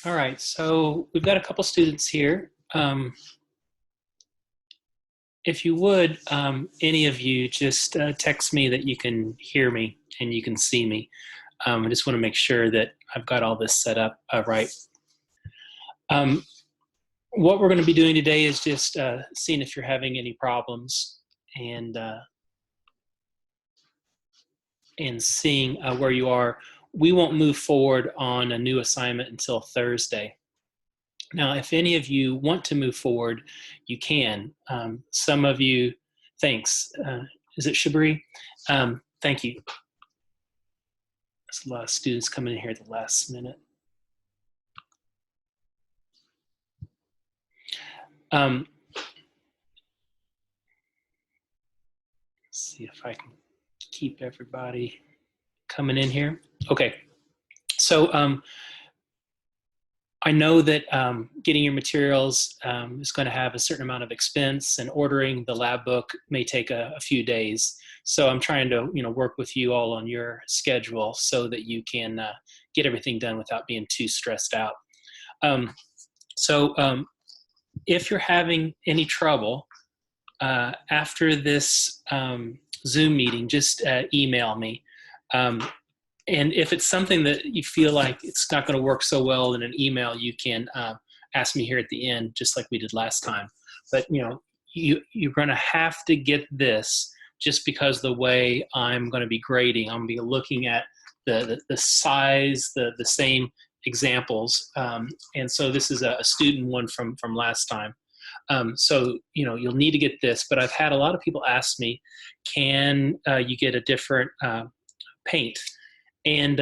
All right, so we've got a couple students here. If you would, any of you just text me that you can hear me and you can see me. I just want to make sure that I've got all this set up right. Um, what we're going to be doing today is just seeing if you're having any problems and seeing where you are. We won't move forward on a new assignment until Thursday. Now, if any of you want to move forward, you can. Some of you, thanks. Is it Shabri? Thank you. There's a lot of students coming in here at the last minute. Let's see if I can keep everybody coming in here. Okay. So I know that getting your materials is going to have a certain amount of expense, and ordering the lab book may take a few days. So I'm trying to, work with you all on your schedule so that you can get everything done without being too stressed out. So if you're having any trouble after this Zoom meeting, just email me. And if it's something that you feel like it's not going to work so well in an email, you can ask me here at the end, just like we did last time. But you're going to have to get this just because the way I'm going to be grading. I'm going to be looking at the size, the same examples, and so this is a student one from last time. So you'll need to get this. But I've had a lot of people ask me, can you get a different paint? And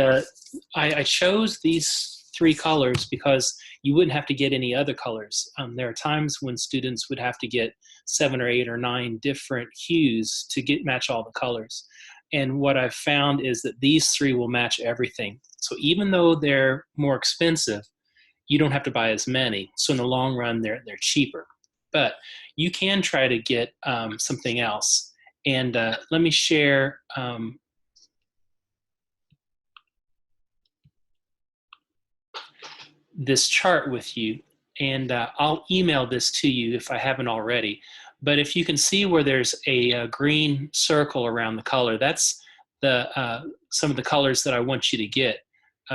I chose these three colors because you wouldn't have to get any other colors. There are times when students would have to get 7 or 8 or 9 different hues to match all the colors. And what I've found is that these three will match everything. So even though they're more expensive, you don't have to buy as many. So in the long run, they're cheaper. But you can try to get something else. And let me share this chart with you, and I'll email this to you if I haven't already. But if you can see where there's a green circle around the color, that's some of the colors that I want you to get.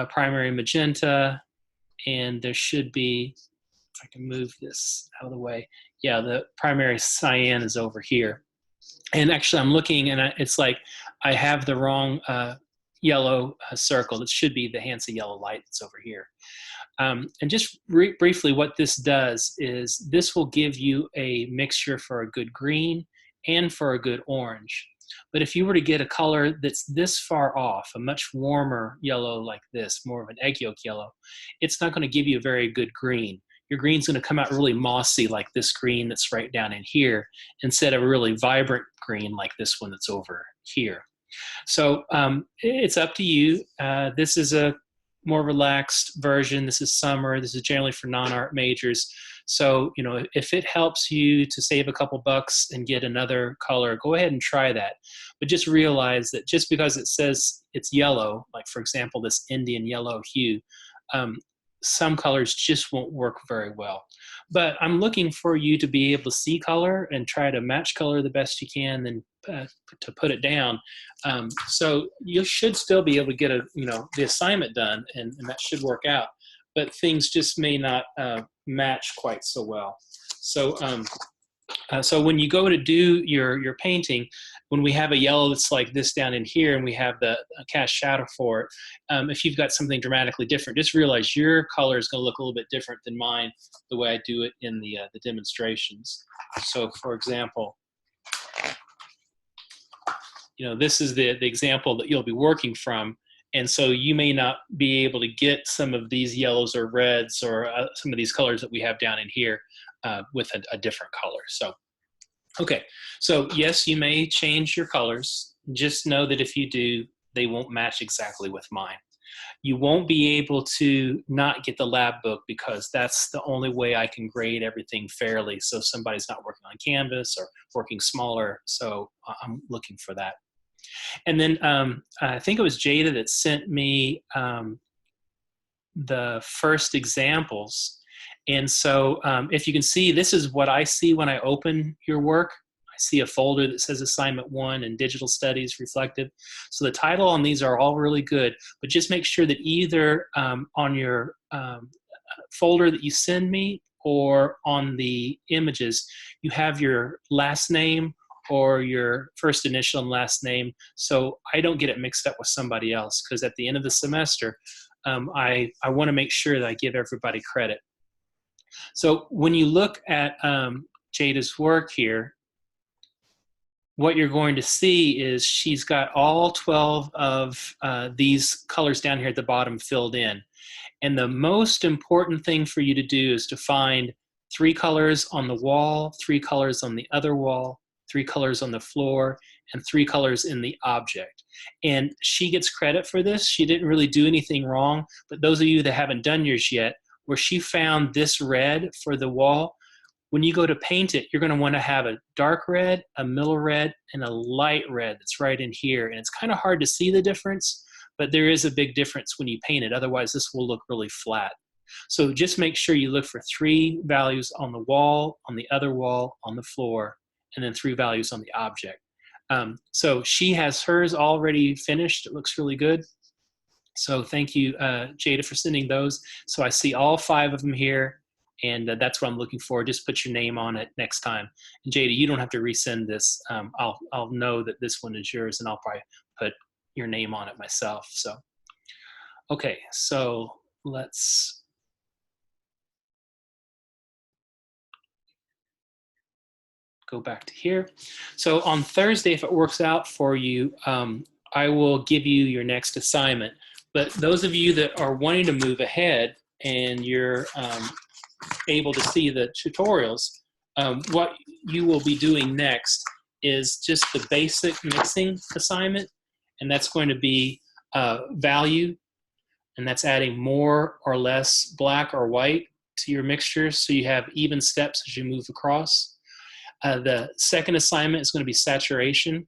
Primary magenta, and there should be, if I can move this out of the way, yeah, the primary cyan is over here. And actually I'm looking, and it's like I have the wrong yellow circle. It should be the Hansa yellow light that's over here. And just briefly, what this does is this will give you a mixture for a good green and for a good orange. But if you were to get a color that's this far off, a much warmer yellow like this, more of an egg yolk yellow, it's not going to give you a very good green. Your green's going to come out really mossy like this green that's right down in here, instead of a really vibrant green like this one that's over here. So it's up to you. This is a more relaxed version. This is summer. This is generally for non-art majors. So, if it helps you to save a couple bucks and get another color, go ahead and try that. But just realize that just because it says it's yellow, like for example, this Indian yellow hue, some colors just won't work very well. But I'm looking for you to be able to see color and try to match color the best you can, then to put it down. So you should still be able to get the assignment done, and that should work out. But things just may not match quite so well. So so when you go to do your painting, when we have a yellow that's like this down in here and we have the cast shadow for it, if you've got something dramatically different, just realize your color is going to look a little bit different than mine, the way I do it in the demonstrations. So for example, this is the example that you'll be working from. And so you may not be able to get some of these yellows or reds or some of these colors that we have down in here with a different color. So, okay. So yes, you may change your colors. Just know that if you do, they won't match exactly with mine. You won't be able to not get the lab book because that's the only way I can grade everything fairly. So somebody's not working on canvas or working smaller. So I'm looking for that. And then I think it was Jada that sent me the first examples. And so if you can see, this is what I see when I open your work. I see a folder that says assignment 1 and digital studies reflective. So the title on these are all really good, but just make sure that either on your folder that you send me or on the images, you have your last name or your first initial and last name, so I don't get it mixed up with somebody else, because at the end of the semester, I want to make sure that I give everybody credit. So when you look at Jada's work here, what you're going to see is she's got all 12 of these colors down here at the bottom filled in. And the most important thing for you to do is to find 3 colors on the wall, 3 colors on the other wall, 3 colors on the floor, and 3 colors in the object. And she gets credit for this. She didn't really do anything wrong, but those of you that haven't done yours yet, where she found this red for the wall, when you go to paint it, you're going to want to have a dark red, a middle red, and a light red that's right in here. And it's kind of hard to see the difference, but there is a big difference when you paint it. Otherwise, this will look really flat. So just make sure you look for 3 values on the wall, on the other wall, on the floor, and then 3 values on the object. So she has hers already finished. It looks really good. So thank you, Jada, for sending those. So I see all 5 of them here, and that's what I'm looking for. Just put your name on it next time. And Jada, you don't have to resend this. I'll know that this one is yours, and I'll probably put your name on it myself. So, okay, so let's go back to here. So on Thursday, if it works out for you, I will give you your next assignment. But those of you that are wanting to move ahead and you're able to see the tutorials, what you will be doing next is just the basic mixing assignment, and that's going to be value, and that's adding more or less black or white to your mixtures so you have even steps as you move across. The second assignment is going to be saturation, and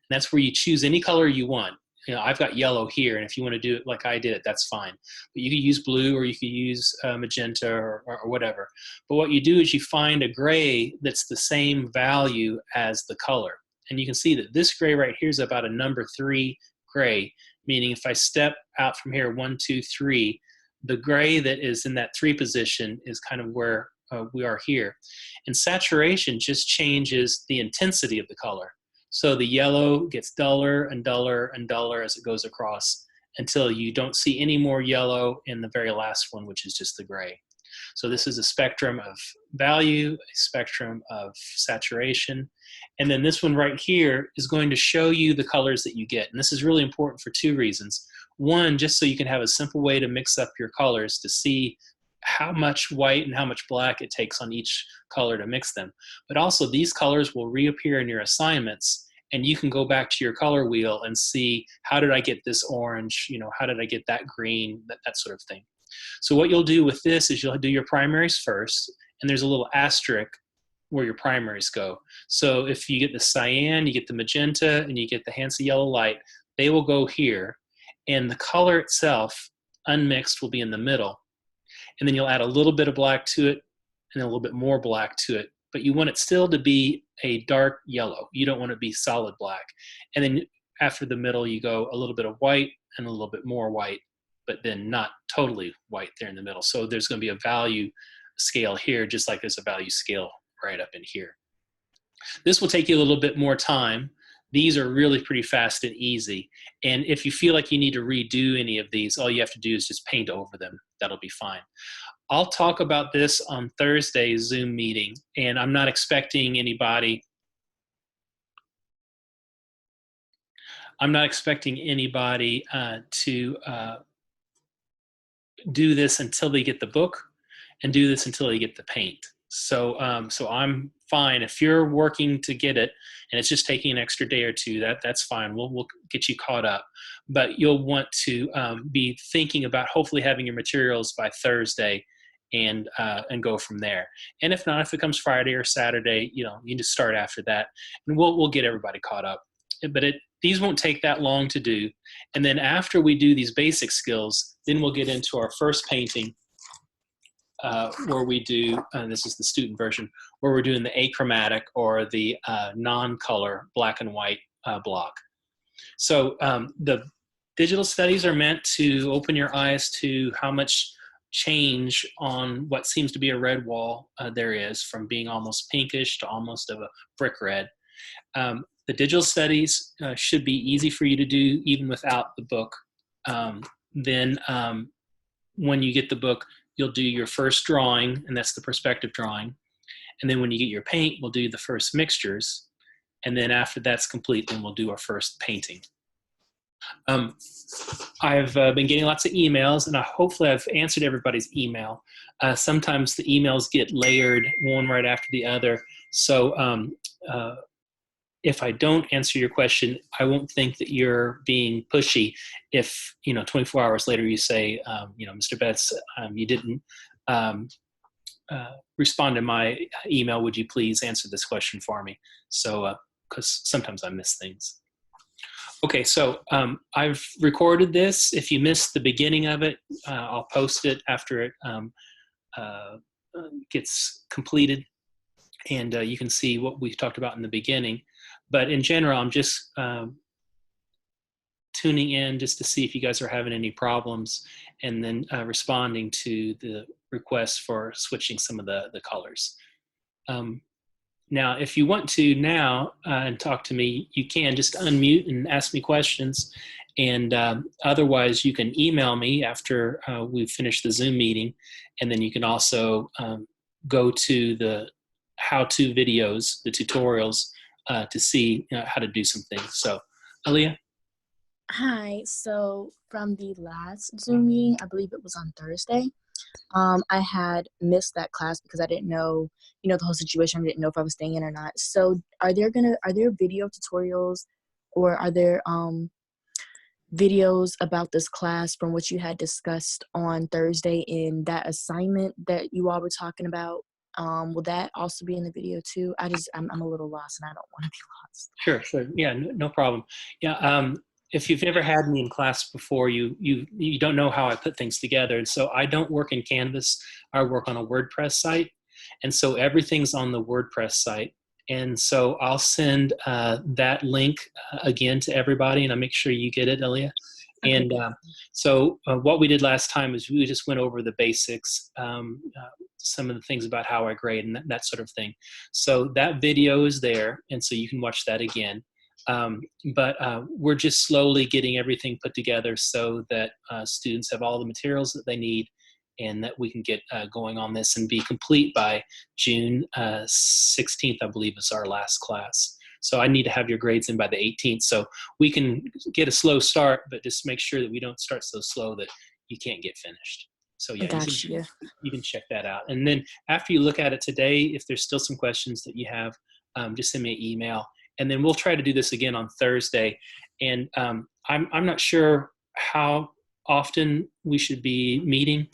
that's where you choose any color you want. You know, I've got yellow here, and if you want to do it like I did it, that's fine. But you could use blue, or you could use magenta, or whatever. But what you do is you find a gray that's the same value as the color. And you can see that this gray right here is about a number 3 gray, meaning if I step out from here, 1, 2, 3, the gray that is in that 3 position is kind of where we are here. And saturation just changes the intensity of the color. So the yellow gets duller and duller and duller as it goes across until you don't see any more yellow in the very last one, which is just the gray. So this is a spectrum of value, a spectrum of saturation. And then this one right here is going to show you the colors that you get. And this is really important for 2 reasons. One, just so you can have a simple way to mix up your colors to see how much white and how much black it takes on each color to mix them. But also these colors will reappear in your assignments, and you can go back to your color wheel and see, how did I get this orange? You know, how did I get that green? That sort of thing. So what you'll do with this is you'll do your primaries first, and there's a little asterisk where your primaries go. So if you get the cyan, you get the magenta, and you get the Hansa yellow light, they will go here. And the color itself, unmixed, will be in the middle. And then you'll add a little bit of black to it and a little bit more black to it. But you want it still to be a dark yellow. You don't want it to be solid black. And then after the middle, you go a little bit of white and a little bit more white, but then not totally white there in the middle. So there's going to be a value scale here, just like there's a value scale right up in here. This will take you a little bit more time. These are really pretty fast and easy. And if you feel like you need to redo any of these, all you have to do is just paint over them. That'll be fine. I'll talk about this on Thursday's Zoom meeting, and I'm not expecting anybody to do this until they get the book and do this until they get the paint. So I'm fine. If you're working to get it and it's just taking an extra day or 2, that's fine. We'll get you caught up. But you'll want to be thinking about hopefully having your materials by Thursday and go from there. And if not, if it comes Friday or Saturday, you know, you just start after that, and we'll get everybody caught up. But these won't take that long to do. And then after we do these basic skills, then we'll get into our first painting, where we do, this is the student version, where we're doing the achromatic or the non-color black and white block. So the digital studies are meant to open your eyes to how much change on what seems to be a red wall there is, from being almost pinkish to almost of a brick red. The digital studies should be easy for you to do even without the book. Then when you get the book, you'll do your first drawing, and that's the perspective drawing. And then when you get your paint, we'll do the first mixtures. And then after that's complete, then we'll do our first painting. I've been getting lots of emails, and hopefully I've answered everybody's email. Sometimes the emails get layered one right after the other. So if I don't answer your question, I won't think that you're being pushy if, 24 hours later you say, Mr. Betz, you didn't respond to my email. Would you please answer this question for me? So, because sometimes I miss things. Okay, so I've recorded this. If you missed the beginning of it, I'll post it after it gets completed. And you can see what we talked about in the beginning. But in general, I'm just tuning in just to see if you guys are having any problems, and then responding to the requests for switching some of the colors. Now, if you want to now and talk to me, you can just unmute and ask me questions. And otherwise, you can email me after we've finished the Zoom meeting. And then you can also go to the how-to videos, the tutorials, to see how to do some things. So, Aaliyah? Hi. So from the last Zoom meeting, I believe it was on Thursday, I had missed that class because I didn't know, the whole situation. I didn't know if I was staying in or not. So are there video tutorials, or are there videos about this class from what you had discussed on Thursday in that assignment that you all were talking about? Will that also be in the video too? I'm a little lost, and I don't want to be Sure. lost. Yeah, no problem. Yeah. If you've never had me in class before, you don't know how I put things together. And so I don't work in Canvas. I work on a WordPress site. And so everything's on the WordPress site. And so I'll send that link again to everybody, and I'll make sure you get it, Aaliyah. Okay. And so what we did last time is we just went over the basics, some of the things about how I grade and that sort of thing. So that video is there, and so you can watch that again. But we're just slowly getting everything put together so that students have all the materials that they need, and that we can get going on this and be complete by June 16th, I believe is our last class. So I need to have your grades in by the 18th. So we can get a slow start, but just make sure that we don't start so slow that you can't get finished. So yeah, you can check that out. And then after you look at it today, if there's still some questions that you have, just send me an email. And then we'll try to do this again on Thursday. And I'm not sure how often we should be meeting,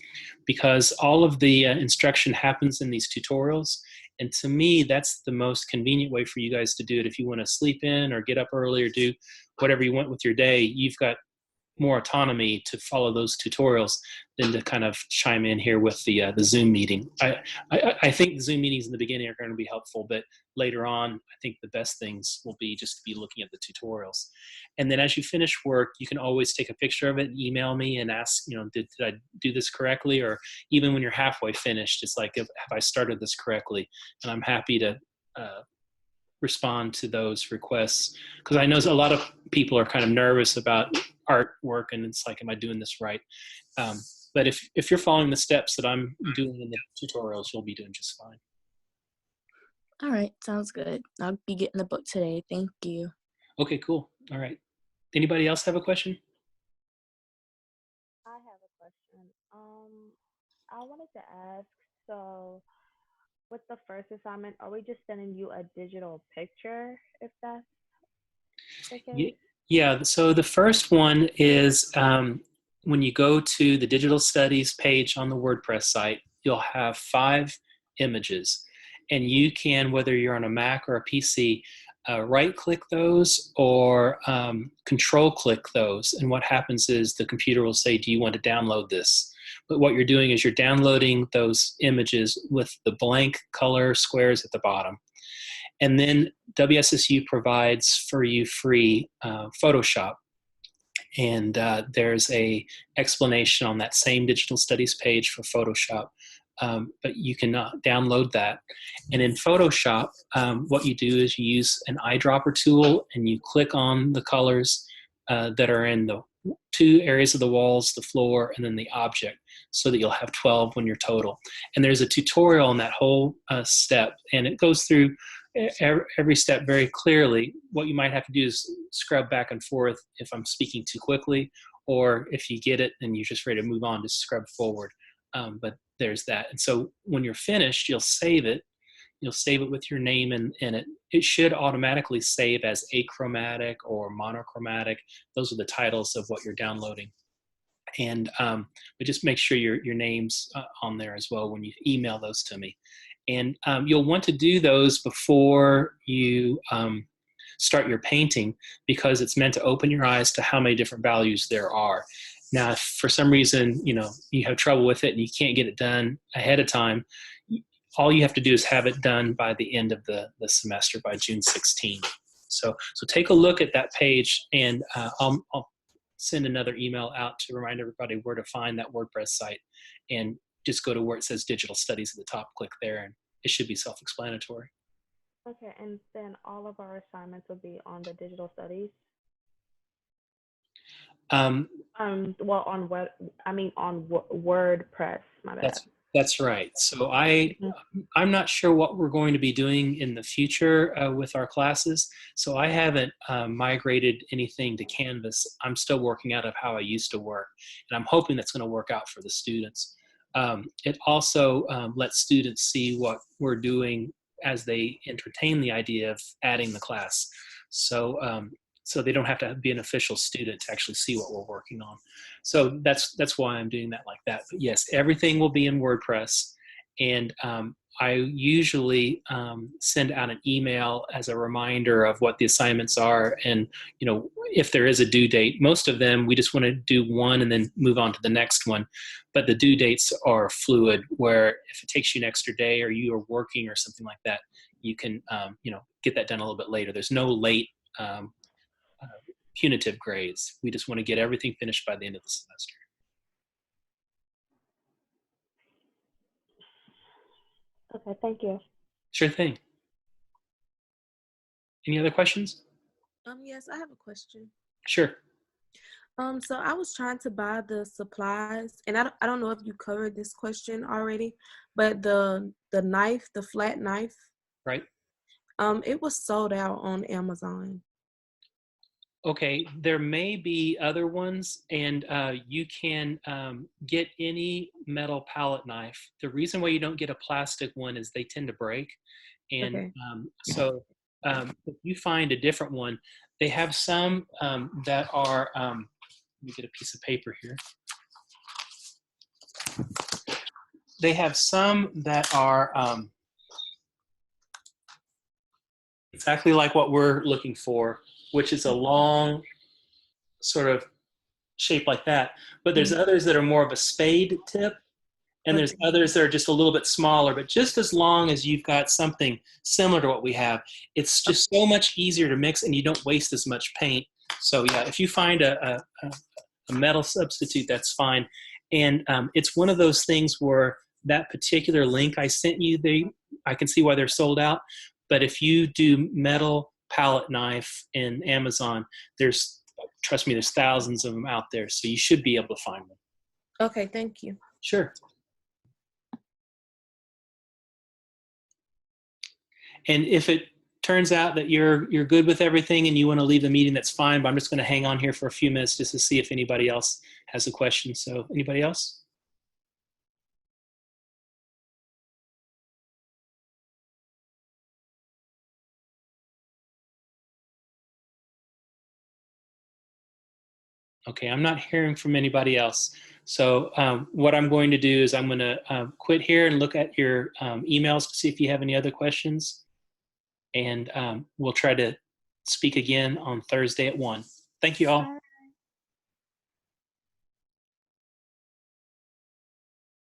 because all of the instruction happens in these tutorials. And to me, that's the most convenient way for you guys to do it. If you want to sleep in or get up early or do whatever you want with your day, you've got more autonomy to follow those tutorials than to kind of chime in here with the Zoom meeting. I think the Zoom meetings in the beginning are going to be helpful, but later on, I think the best things will be just to be looking at the tutorials. And then as you finish work, you can always take a picture of it and email me and ask, did I do this correctly? Or even when you're halfway finished, it's like, have I started this correctly? And I'm happy to respond to those requests, because I know a lot of people are kind of nervous about artwork, and it's like, am I doing this right? But if you're following the steps that I'm doing in the tutorials, you'll be doing just fine. All right, sounds good. I'll be getting the book today. Thank you. Okay, cool. All right. Anybody else have a question? I have a question. I wanted to ask, so with the first assignment, are we just sending you a digital picture, if that's the case? Yeah, so the first one is when you go to the digital studies page on the WordPress site, you'll have 5 images. And you can, whether you're on a Mac or a PC, right click those or control click those. And what happens is the computer will say, do you want to download this? But what you're doing is you're downloading those images with the blank color squares at the bottom. And then WSSU provides for you free Photoshop. And there's a explanation on that same digital studies page for Photoshop. But you can download that. And in Photoshop, what you do is you use an eyedropper tool and you click on the colors that are in the 2 areas of the walls, the floor, and then the object, so that you'll have 12 when you're total. And there's a tutorial on that whole step, and it goes through every step very clearly. What you might have to do is scrub back and forth if I'm speaking too quickly, or if you get it and you're just ready to move on, just scrub forward. But there's that. And so when you're finished, you'll save it. You'll save it with your name in it. It should automatically save as achromatic or monochromatic. Those are the titles of what you're downloading. And but just make sure your name's on there as well when you email those to me. And you'll want to do those before you start your painting, because it's meant to open your eyes to how many different values there are. Now, if for some reason, you have trouble with it and you can't get it done ahead of time, all you have to do is have it done by the end of the semester, by June 16th. So take a look at that page, and I'll send another email out to remind everybody where to find that WordPress site, and just go to where it says Digital Studies at the top, click there, and it should be self-explanatory. Okay, and then all of our assignments will be on the digital studies. Well, on WordPress. My bad. That's right. So I'm not sure what we're going to be doing in the future with our classes. So I haven't migrated anything to Canvas. I'm still working out of how I used to work, and I'm hoping that's going to work out for the students. It also lets students see what we're doing as they entertain the idea of adding the class. So they don't have to be an official student to actually see what we're working on. So that's why I'm doing that like that. But yes, everything will be in WordPress. And I usually send out an email as a reminder of what the assignments are. And, if there is a due date, most of them, we just want to do one and then move on to the next one. But the due dates are fluid, where if it takes you an extra day or you are working or something like that, you can, get that done a little bit later. There's no late punitive grades. We just want to get everything finished by the end of the semester. Okay, thank you. Sure thing. Any other questions? Yes, I have a question. Sure. So I was trying to buy the supplies, and I don't know if you covered this question already, but the knife, the flat knife, right? It was sold out on Amazon. Okay, there may be other ones, and you can get any metal palette knife. The reason why you don't get a plastic one is they tend to break. And Okay. So if you find a different one, they have some that are, let me get a piece of paper here. They have some that are exactly like what we're looking for, which is a long sort of shape like that. But there's others that are more of a spade tip, and there's others that are just a little bit smaller, but just as long as you've got something similar to what we have, it's just so much easier to mix and you don't waste as much paint. So yeah, if you find a metal substitute, that's fine. And it's one of those things where that particular link I sent you, I can see why they're sold out. But if you do metal palette knife in Amazon, trust me, there's thousands of them out there, so you should be able to find them. Okay, thank you. Sure. And if it turns out that you're good with everything and you want to leave the meeting, that's fine, but I'm just going to hang on here for a few minutes just to see if anybody else has a question. So anybody else? Okay, I'm not hearing from anybody else. So what I'm going to do is I'm going to quit here and look at your emails to see if you have any other questions. And we'll try to speak again on Thursday at 1. Thank you all. All